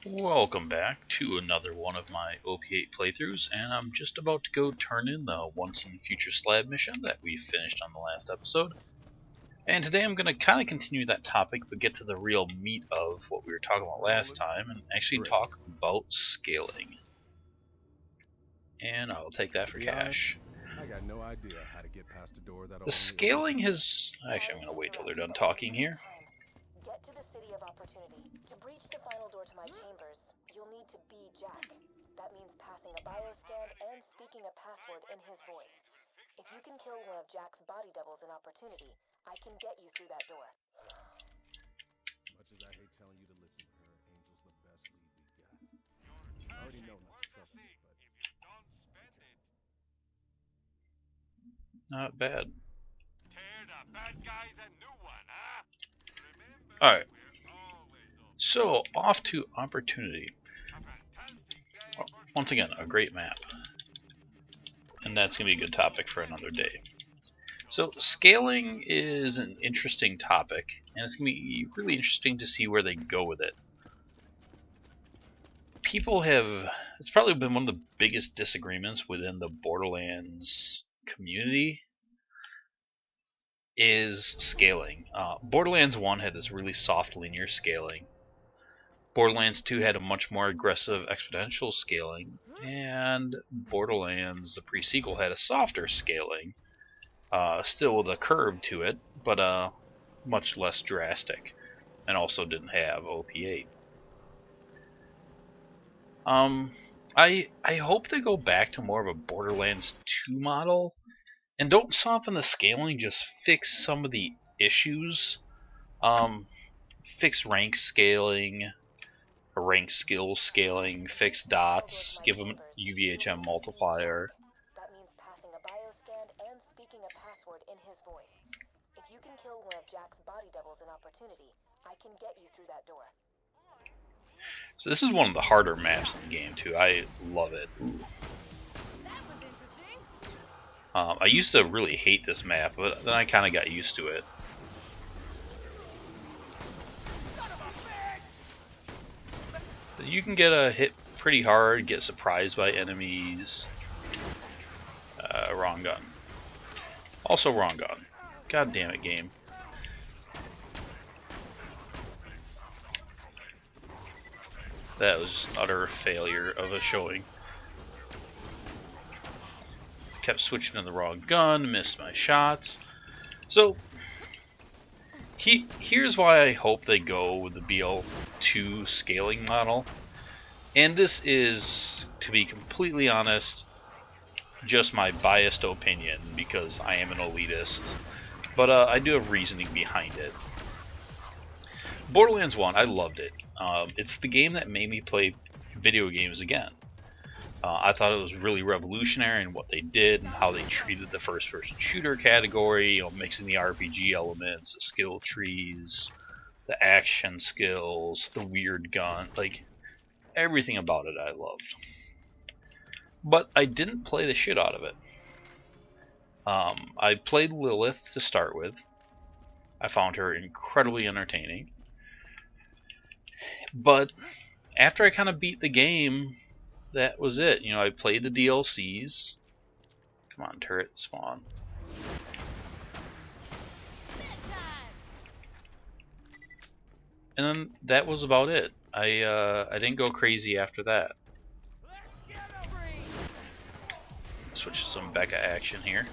Welcome back to another one of my OP8 playthroughs, and I'm just about to go turn in the Once in the Future slab mission that we finished on the last episode. And today I'm going to kind of continue that topic, but get to the real meat of what we were talking about last time, and actually talk about scaling. And I'll take that for cash. I got no idea how to get past a door that The scaling has... Actually, I'm going to wait till they're done talking here. Get to the City of Opportunity. To breach the final door to my chambers, you'll need to be Jack. That means passing a bioscan and speaking a password in his voice. If you can kill one of Jack's body doubles in Opportunity, I can get you through that door. As much as I hate telling you to listen to her, Angel's the best lead we got. I already know not to trust it, but... Not bad. Alright, So, off to Opportunity. Once again, a great map. And that's going to be a good topic for another day. So, scaling is an interesting topic, and it's going to be really interesting to see where they go with it. People have... It's probably been one of the biggest disagreements within the Borderlands community is scaling. Borderlands 1 had this really soft linear scaling. Borderlands 2 had a much more aggressive exponential scaling, and Borderlands, the pre-sequel, had a softer scaling, still with a curve to it, but much less drastic, and also didn't have OP8. I hope they go back to more of a Borderlands 2 model, and don't soften the scaling, just fix some of the issues. Fix rank scaling, rank skill scaling, fix dots, give them an UVHM multiplier. That means passing a bioscan and speaking a password in his voice. If you can kill one of Jack's body doubles in Opportunity, I can get you through that door. So this is one of the harder maps in the game too. I love it. Ooh. I used to really hate this map, but then I kind of got used to it. You can get hit pretty hard, get surprised by enemies. Wrong gun. Also wrong gun. God damn it, game. That was just utter failure of a showing. Kept switching to the wrong gun, missed my shots. So, here's why I hope they go with the BL2 scaling model. And this is, to be completely honest, just my biased opinion because I am an elitist. But I do have reasoning behind it. Borderlands 1, I loved it. It's the game that made me play video games again. I thought it was really revolutionary in what they did and how they treated the first-person shooter category, you know, mixing the RPG elements, the skill trees, the action skills, the weird gun, like, everything about it I loved. But I didn't play the shit out of it. I played Lilith to start with. I found her incredibly entertaining. But after I kind of beat the game, that was it. You know, I played the DLCs. Come on, turret, spawn. And then that was about it. I didn't go crazy after that. Switch to some Becca action here.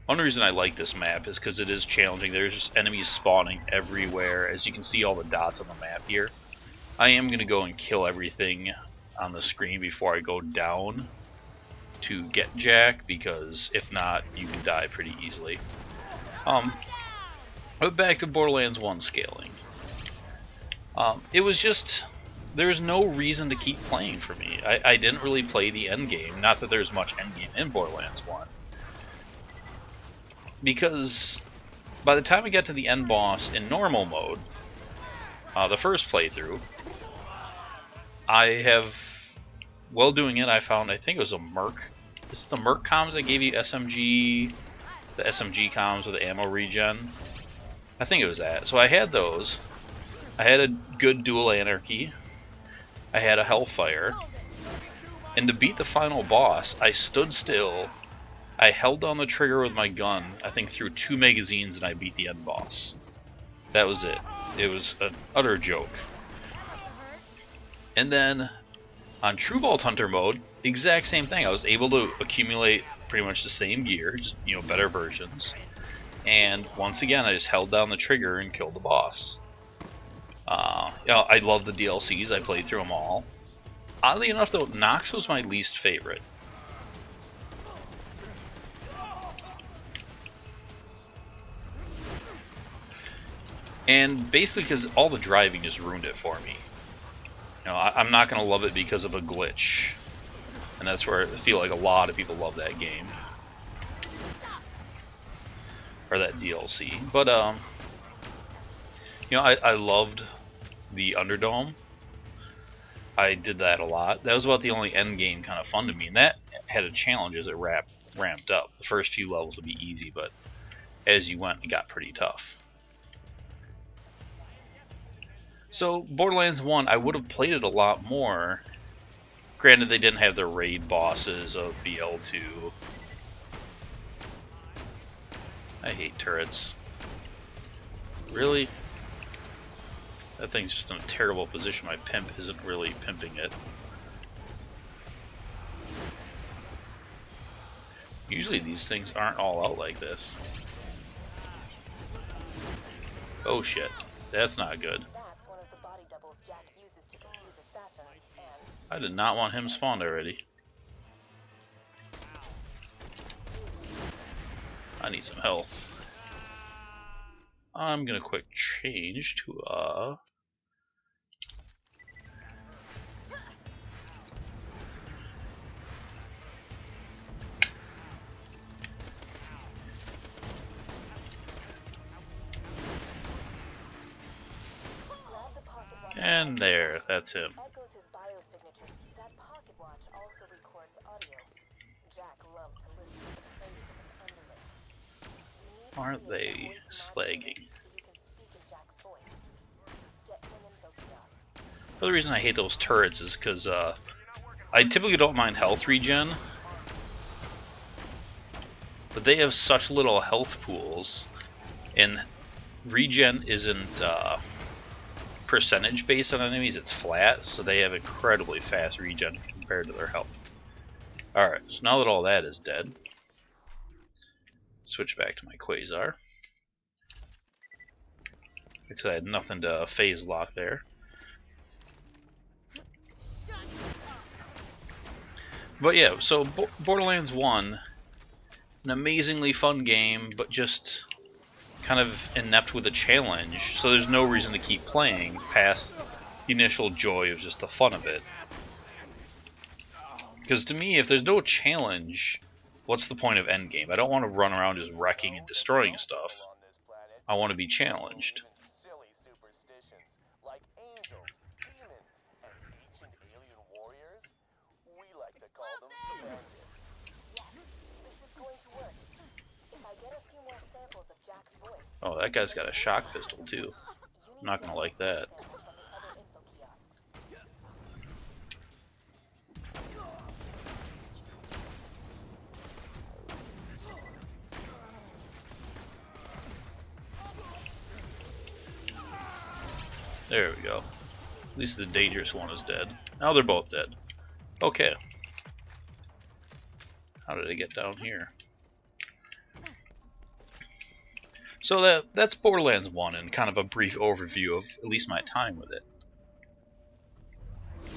One reason I like this map is because it is challenging. There's just enemies spawning everywhere. As you can see all the dots on the map here. I am going to go and kill everything on the screen before I go down to get Jack, because if not, you can die pretty easily. But back to Borderlands 1 scaling. It was just... There's no reason to keep playing for me. I didn't really play the end game. Not that there's much end game in Borderlands 1. Because by the time I got to the end boss in normal mode, the first playthrough, while doing it, I found, I think it was a Merc. Is it the Merc comms that gave you SMG the SMG comms with the ammo regen. I think it was that. So I had those. I had a good dual anarchy. I had a hellfire. And to beat the final boss, I stood still. I held down the trigger with my gun. I think through 2 magazines, and I beat the end boss. That was it. It was an utter joke. And then on True Vault Hunter mode, exact same thing. I was able to accumulate pretty much the same gear, just better versions. And once again, I just held down the trigger and killed the boss. I love the DLCs. I played through them all. Oddly enough, though, Nox was my least favorite. And basically because all the driving just ruined it for me. I'm not going to love it because of a glitch. And that's where I feel like a lot of people love that game. Or that DLC. But, I loved the Underdome. I did that a lot. That was about the only end game kind of fun to me. And that had a challenge as it ramped up. The first few levels would be easy, but as you went, it got pretty tough. So, Borderlands 1, I would have played it a lot more. Granted, they didn't have the raid bosses of BL2. I hate turrets. Really? That thing's just in a terrible position. My pimp isn't really pimping it. Usually these things aren't all out like this. Oh shit. That's not good. That's one of the body doubles Jack uses to confuse assassins, and I did not want him spawned already. I need some health. I'm gonna quick change to grab the pocket watch. and there, that's him. Echoes his biosignature. That pocket watch also records audio. Jack loved to listen to the praise of his underlings. We need to Aren't create a they voice slagging? modulator so you can speak in Jack's voice. Get to an info kiosk. The other reason I hate those turrets is because I typically don't mind health regen, but they have such little health pools, and regen isn't percentage based on enemies, it's flat, so they have incredibly fast regen compared to their health. Alright, so now that all that is dead, switch back to my Quasar, because I had nothing to phase lock there. But yeah, so Borderlands 1, an amazingly fun game, but just kind of inept with a challenge, so there's no reason to keep playing past the initial joy of just the fun of it. Because to me, if there's no challenge, what's the point of endgame? I don't want to run around just wrecking and destroying stuff. I want to be challenged. Silly superstitions like angels, demons, and ancient alien warriors. We like to call them bandits. Yes, this is going to work. If I get a few more samples of Jack's voice. Oh, that guy's got a shock pistol too. I'm not gonna like that. Samples from the other info kiosks. There we go. At least the dangerous one is dead. Now they're both dead. Okay. How did I get down here? So that's Borderlands 1 and kind of a brief overview of at least my time with it.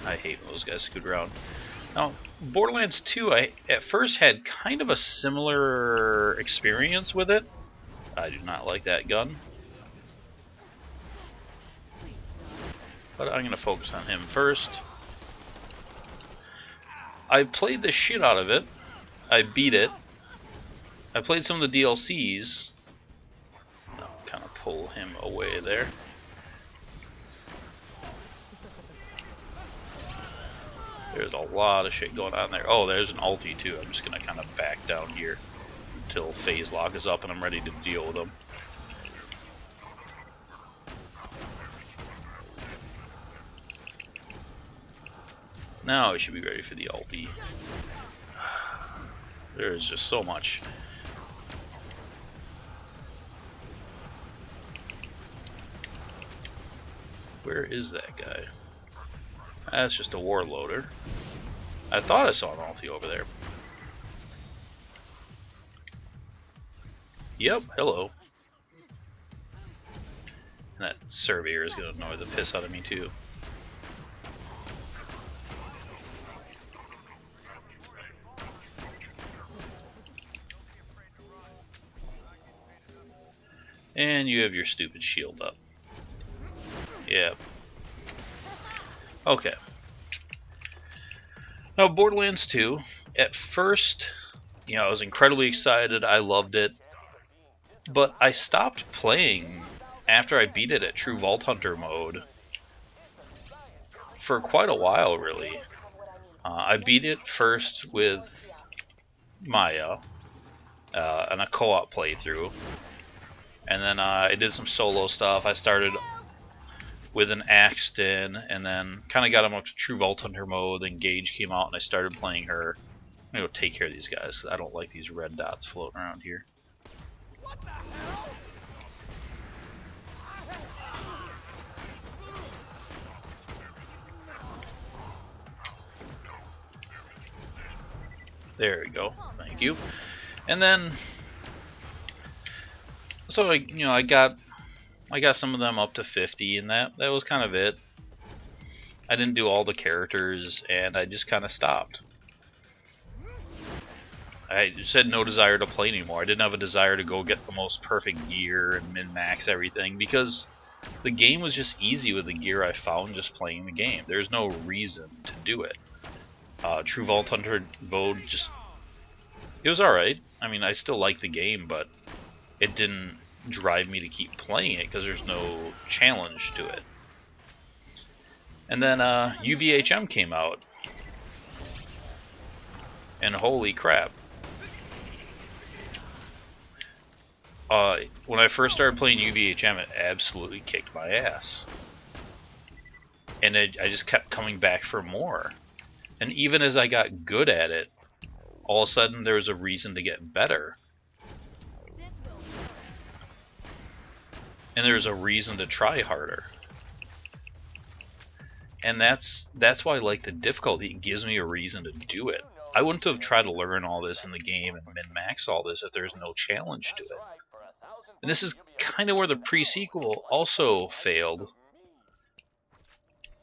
I hate when those guys scoot around. Now, Borderlands 2, I at first had kind of a similar experience with it. I do not like that gun. But I'm going to focus on him first. I played the shit out of it. I beat it. I played some of the DLCs. I'll kind of pull him away there. There's a lot of shit going on there. Oh, there's an ulti too. I'm just going to kind of back down here. until phase lock is up and I'm ready to deal with them. Now I should be ready for the ulti. There's just so much. Where is that guy? That's just a warloader. I thought I saw an ulti over there. Yep, hello. And that surveyor is going to annoy the piss out of me too. And you have your stupid shield up. Yep. Okay. Now, Borderlands 2, at first, you know, I was incredibly excited. I loved it. But I stopped playing after I beat it at True Vault Hunter mode for quite a while, really. I beat it first with Maya and a co-op playthrough. And then I did some solo stuff. I started with an Axton, and then kind of got him up to True Vault Hunter mode. Then Gage came out, and I started playing her. I'm gonna go take care of these guys, because I don't like these red dots floating around here. What the hell? There we go. Thank you. And then, so I got some of them up to 50, and that was kind of it. I didn't do all the characters, and I just kind of stopped. I just had no desire to play anymore. I didn't have a desire to go get the most perfect gear and min-max everything, because the game was just easy with the gear I found just playing the game. There's no reason to do it. True Vault Hunter mode it was alright. I mean, I still like the game, but it didn't drive me to keep playing it because there's no challenge to it. And then UVHM came out, and holy crap. When I first started playing UVHM, it absolutely kicked my ass. And I just kept coming back for more. And even as I got good at it, all of a sudden there was a reason to get better. And there's a reason to try harder. And that's why I like the difficulty. It gives me a reason to do it. I wouldn't have tried to learn all this in the game and min-max all this if there's no challenge to it. And this is kind of where the pre-sequel also failed.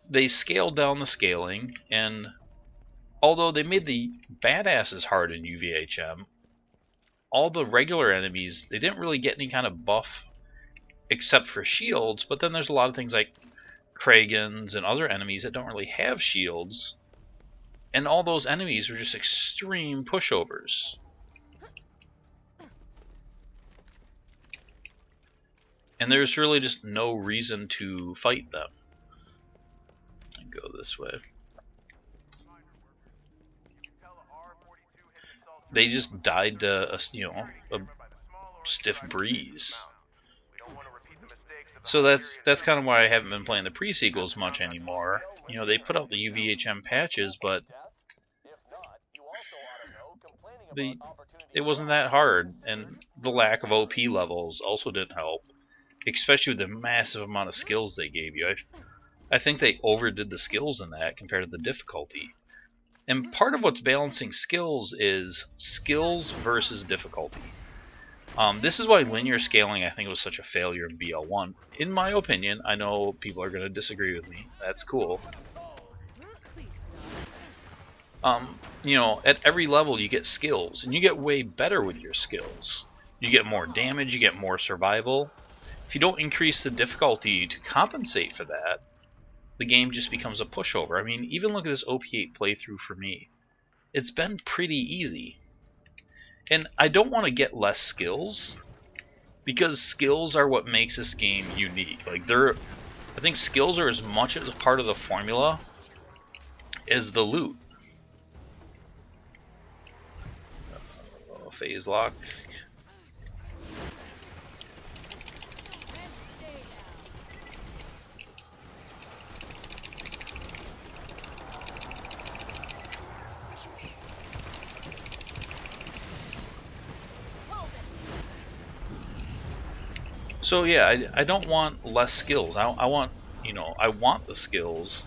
They scaled down the scaling, and although they made the badasses hard in UVHM, all the regular enemies, they didn't really get any kind of buff except for shields, but then there's a lot of things like Kragans and other enemies that don't really have shields, and all those enemies are just extreme pushovers. And there's really just no reason to fight them. Go this way. They just died to a stiff breeze. So that's kind of why I haven't been playing the pre-sequels much anymore. You know, they put out the UVHM patches, but it wasn't that hard, and the lack of OP levels also didn't help, especially with the massive amount of skills they gave you. I think they overdid the skills in that compared to the difficulty. And part of what's balancing skills is skills versus difficulty. This is why linear scaling, I think, was such a failure of BL1. In my opinion, I know people are going to disagree with me. That's cool. You know, at every level you get skills, and you get way better with your skills. You get more damage, you get more survival. If you don't increase the difficulty to compensate for that, the game just becomes a pushover. I mean, even look at this OP8 playthrough for me. It's been pretty easy. And I don't want to get less skills, because skills are what makes this game unique. Like, I think skills are as much as part of the formula as the loot. Phase lock. So yeah, I don't want less skills. I want, I want the skills.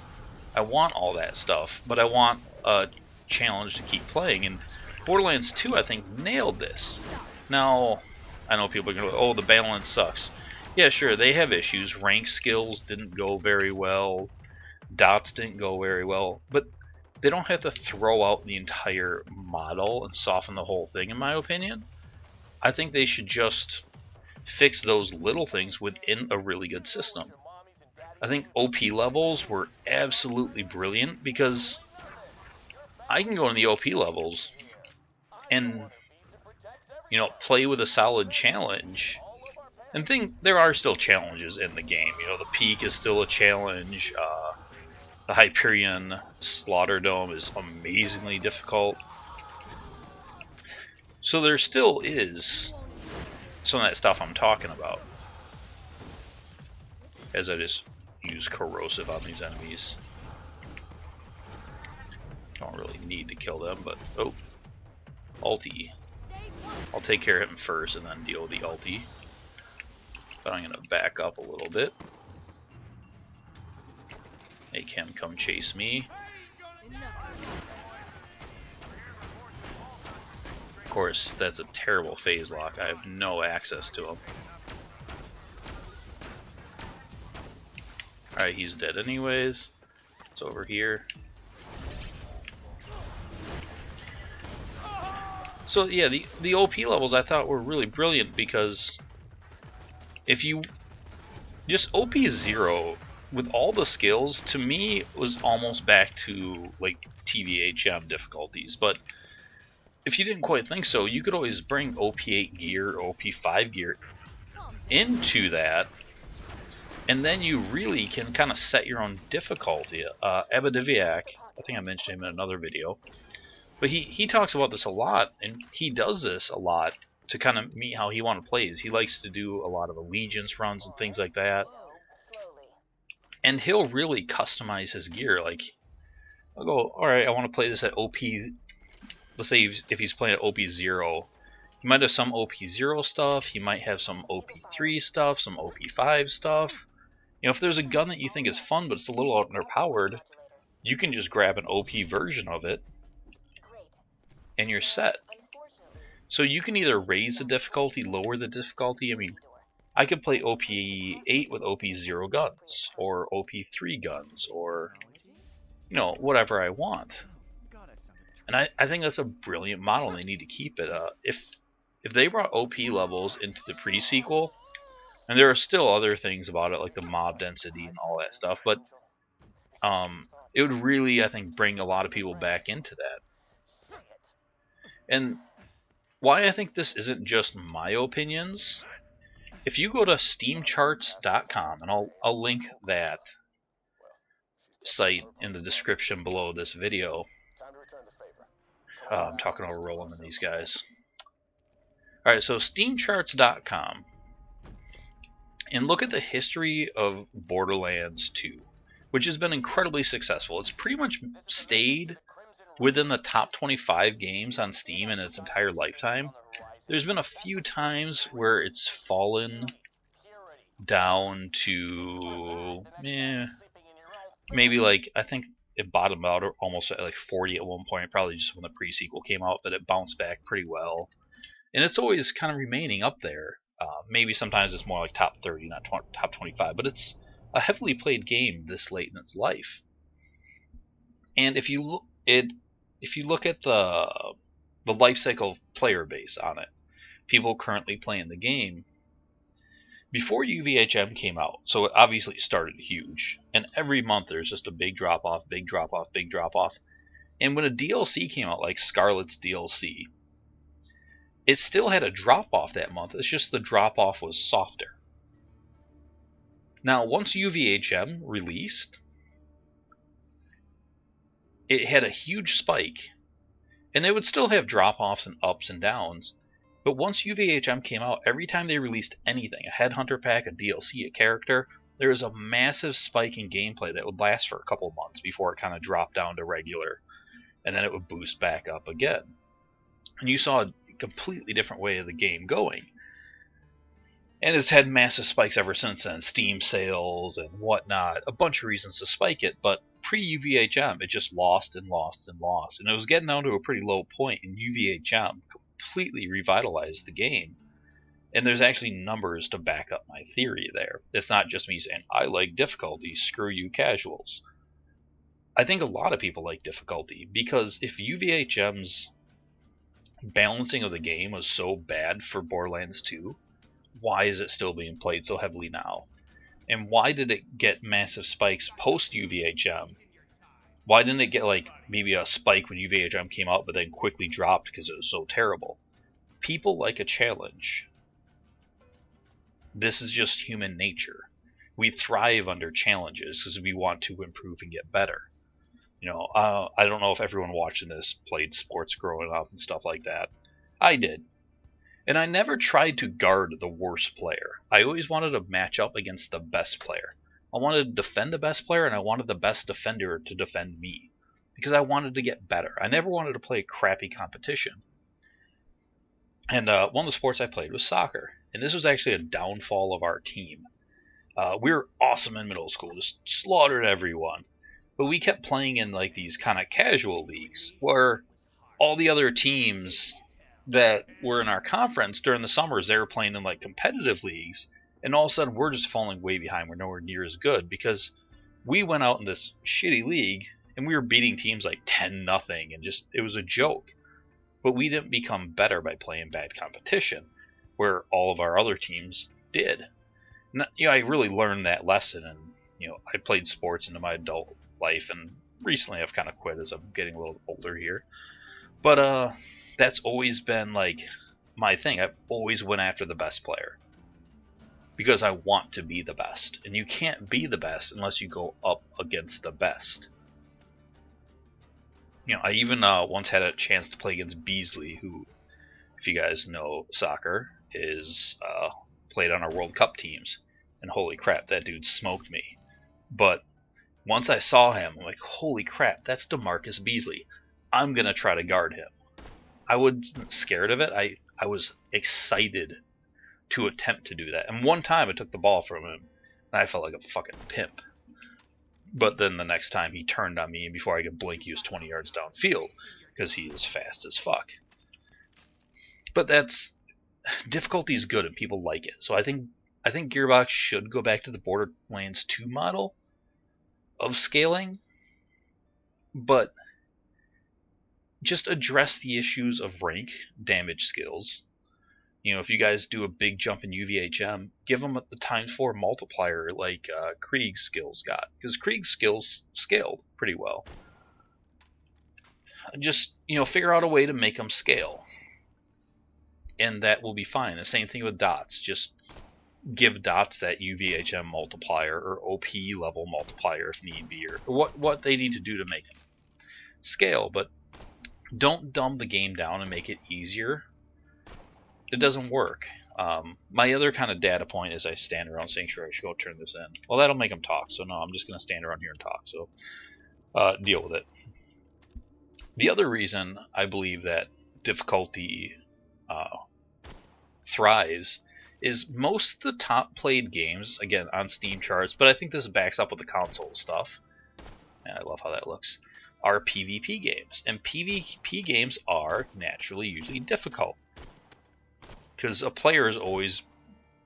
I want all that stuff, but I want a challenge to keep playing. And Borderlands 2, I think, nailed this. Now, I know people are going to go, oh, the balance sucks. Yeah, sure, they have issues. Rank skills didn't go very well. Dots didn't go very well. But they don't have to throw out the entire model and soften the whole thing, in my opinion. I think they should just fix those little things within a really good system. I think OP levels were absolutely brilliant because I can go in the OP levels and play with a solid challenge. And there are still challenges in the game. The peak is still a challenge. The Hyperion Slaughter Dome is amazingly difficult. So there still is some of that stuff I'm talking about. As I just use corrosive on these enemies. Don't really need to kill them, but oh, ulti. I'll take care of him first and then deal with the ulti. But I'm going to back up a little bit. Make him come chase me. Of course, that's a terrible phase lock. I have no access to him. Alright, he's dead anyways. It's over here. So yeah, the OP levels I thought were really brilliant because if you just OP 0 with all the skills, to me was almost back to like TVHM difficulties. But if you didn't quite think so, you could always bring OP8 gear, OP5 gear into that, and then you really can kind of set your own difficulty. Abadiviak, I think I mentioned him in another video, but he talks about this a lot, and he does this a lot to kind of meet how he wants to play. He likes to do a lot of allegiance runs and things like that, and he'll really customize his gear. Like, I'll go, alright, I want to play this at OP, let's say if he's playing at OP0, he might have some OP0 stuff, he might have some OP3 stuff, some OP5 stuff. If there's a gun that you think is fun but it's a little underpowered, you can just grab an OP version of it and you're set. So you can either raise the difficulty, lower the difficulty. I mean, I could play OP8 with OP0 guns, or OP3 guns, or whatever I want. And I think that's a brilliant model, and they need to keep it. If they brought OP levels into the pre-sequel, and there are still other things about it, like the mob density and all that stuff, but it would really, I think, bring a lot of people back into that. And why I think this isn't just my opinions, if you go to steamcharts.com, and I'll link that site in the description below this video. I'm talking over Roland and these guys. Alright, so steamcharts.com, and look at the history of Borderlands 2, which has been incredibly successful. It's pretty much stayed within the top 25 games on Steam in its entire lifetime. There's been a few times where it's fallen down to maybe like, I think it bottomed out almost at like 40 at one point, probably just when the pre-sequel came out, but it bounced back pretty well. And it's always kind of remaining up there. Maybe sometimes it's more like top 30, not top 25, but it's a heavily played game this late in its life. And if you look at the life cycle player base on it, people currently playing the game, before UVHM came out, so it obviously started huge, and every month there's just a big drop off, big drop off, big drop off. And when a DLC came out, like Scarlet's DLC, it still had a drop off that month. It's just the drop off was softer. Now, once UVHM released, it had a huge spike, and they would still have drop offs and ups and downs. But once UVHM came out, every time they released anything, a Headhunter pack, a DLC, a character, there was a massive spike in gameplay that would last for a couple of months before it kind of dropped down to regular, and then it would boost back up again. And you saw a completely different way of the game going. And it's had massive spikes ever since then. Steam sales and whatnot. A bunch of reasons to spike it, but pre-UVHM, it just lost and lost and lost. And it was getting down to a pretty low point, and UVHM completely revitalized the game. And there's actually numbers to back up my theory there. It's not just me saying, I like difficulty, screw you casuals. I think a lot of people like difficulty, because if UVHM's balancing of the game was so bad for Borderlands 2, why is it still being played so heavily now? And why did it get massive spikes post UVHM? Why didn't it get like maybe a spike when UVHM came out but then quickly dropped because it was so terrible? People like a challenge. This is just human nature. We thrive under challenges because we want to improve and get better. I don't know if everyone watching this played sports growing up and stuff like that. I did. And I never tried to guard the worst player. I always wanted to match up against the best player. I wanted to defend the best player, and I wanted the best defender to defend me. Because I wanted to get better. I never wanted to play a crappy competition. And one of the sports I played was soccer. And this was actually a downfall of our team. We were awesome in middle school, just slaughtered everyone. But we kept playing in like these kind of casual leagues where all the other teams that were in our conference during the summers, they were playing in like competitive leagues, and all of a sudden we're just falling way behind. We're nowhere near as good because we went out in this shitty league and we were beating teams like 10-0, and just it was a joke. But we didn't become better by playing bad competition, where all of our other teams did. And, I really learned that lesson, and I played sports into my adult life, and recently I've kind of quit as I'm getting a little older here. But that's always been like my thing. I've always went after the best player because I want to be the best, and you can't be the best unless you go up against the best. I even once had a chance to play against Beasley, who, if you guys know soccer, is played on our World Cup teams, and holy crap, that dude smoked me. But once I saw him, I'm like, holy crap, that's DeMarcus Beasley. I'm gonna try to guard him. I wasn't scared of it. I was excited to attempt to do that. And one time I took the ball from him, and I felt like a fucking pimp. But then the next time he turned on me, and before I could blink, he was 20 yards downfield because he is fast as fuck. But difficulty is good and people like it. So I think Gearbox should go back to the Borderlands 2 model of scaling, but just address the issues of rank, damage skills. If you guys do a big jump in UVHM, give them the ×4 multiplier like Krieg's skills got, because Krieg's skills scaled pretty well. Just figure out a way to make them scale, and that will be fine. The same thing with dots. Just give dots that UVHM multiplier or OP level multiplier if need be, or what they need to do to make them scale. But don't dumb the game down and make it easier. It doesn't work. My other kind of data point is I stand around saying, sure, I should go turn this in. Well, that'll make them talk, so no, I'm just going to stand around here and talk. So deal with it. The other reason I believe that difficulty thrives is most of the top played games, again, on Steam charts, but I think this backs up with the console stuff, and I love how that looks, are PvP games. And PvP games are naturally usually difficult, because a player is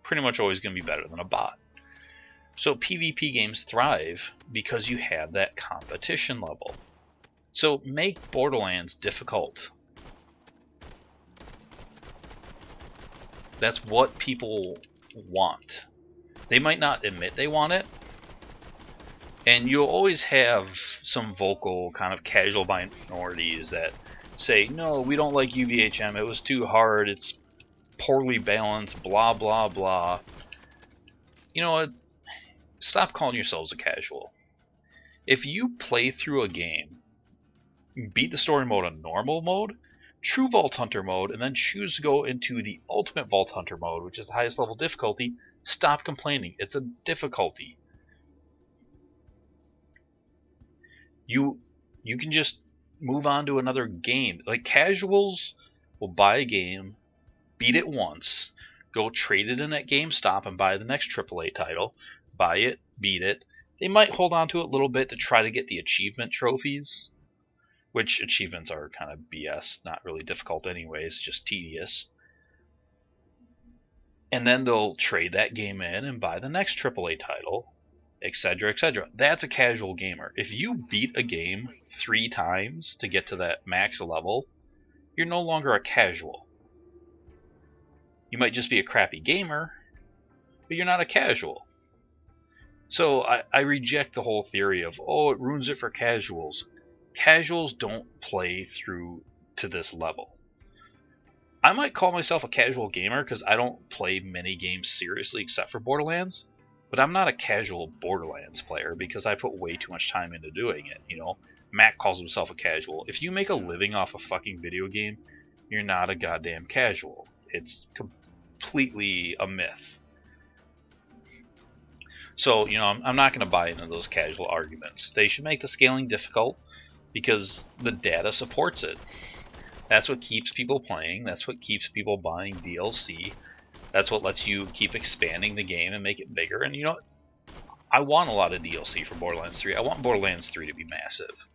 pretty much always going to be better than a bot. So PvP games thrive because you have that competition level. So make Borderlands difficult. That's what people want. They might not admit they want it, and you'll always have some vocal kind of casual minorities that say, no, we don't like UVHM, it was too hard, it's poorly balanced, blah blah blah. You know what? Stop calling yourselves a casual. If you play through a game, beat the story mode on normal mode, true Vault Hunter mode, and then choose to go into the ultimate Vault Hunter mode, which is the highest level difficulty, stop complaining. It's a difficulty. You can just move on to another game. Like, casuals will buy a game, beat it once, go trade it in at GameStop and buy the next AAA title, buy it, beat it. They might hold on to it a little bit to try to get the achievement trophies, which achievements are kind of BS, not really difficult anyways, just tedious. And then they'll trade that game in and buy the next AAA title, etc., etc. That's a casual gamer. If you beat a game 3 times to get to that max level, you're no longer a casual. You might just be a crappy gamer, but you're not a casual. So I reject the whole theory of, oh, it ruins it for casuals. Casuals don't play through to this level. I might call myself a casual gamer because I don't play many games seriously except for Borderlands, but I'm not a casual Borderlands player because I put way too much time into doing it. You know, Matt calls himself a casual. If you make a living off a fucking video game, you're not a goddamn casual. It's completely a myth. So, you know, I'm not going to buy into those casual arguments. They should make the scaling difficult because the data supports it. That's what keeps people playing. That's what keeps people buying DLC. That's what lets you keep expanding the game and make it bigger. And you know, I want a lot of DLC for Borderlands 3. I want Borderlands 3 to be massive.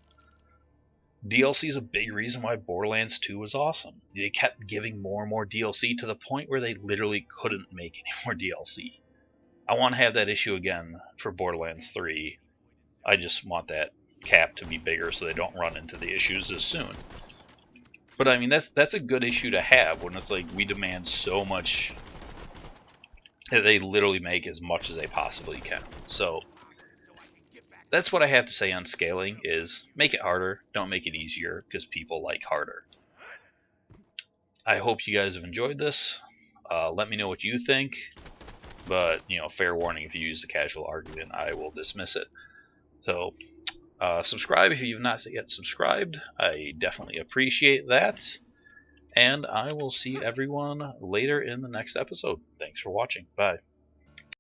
DLC is a big reason why Borderlands 2 was awesome. They kept giving more and more DLC to the point where they literally couldn't make any more DLC. I want to have that issue again for Borderlands 3. I just want that cap to be bigger so they don't run into the issues as soon. But I mean, that's a good issue to have when it's like we demand so much that they literally make as much as they possibly can. So that's what I have to say on scaling is make it harder, don't make it easier, because people like harder. I hope you guys have enjoyed this. Let me know what you think. But, you know, fair warning, if you use the casual argument, I will dismiss it. So, subscribe if you've not yet subscribed. I definitely appreciate that. And I will see everyone later in the next episode. Thanks for watching. Bye.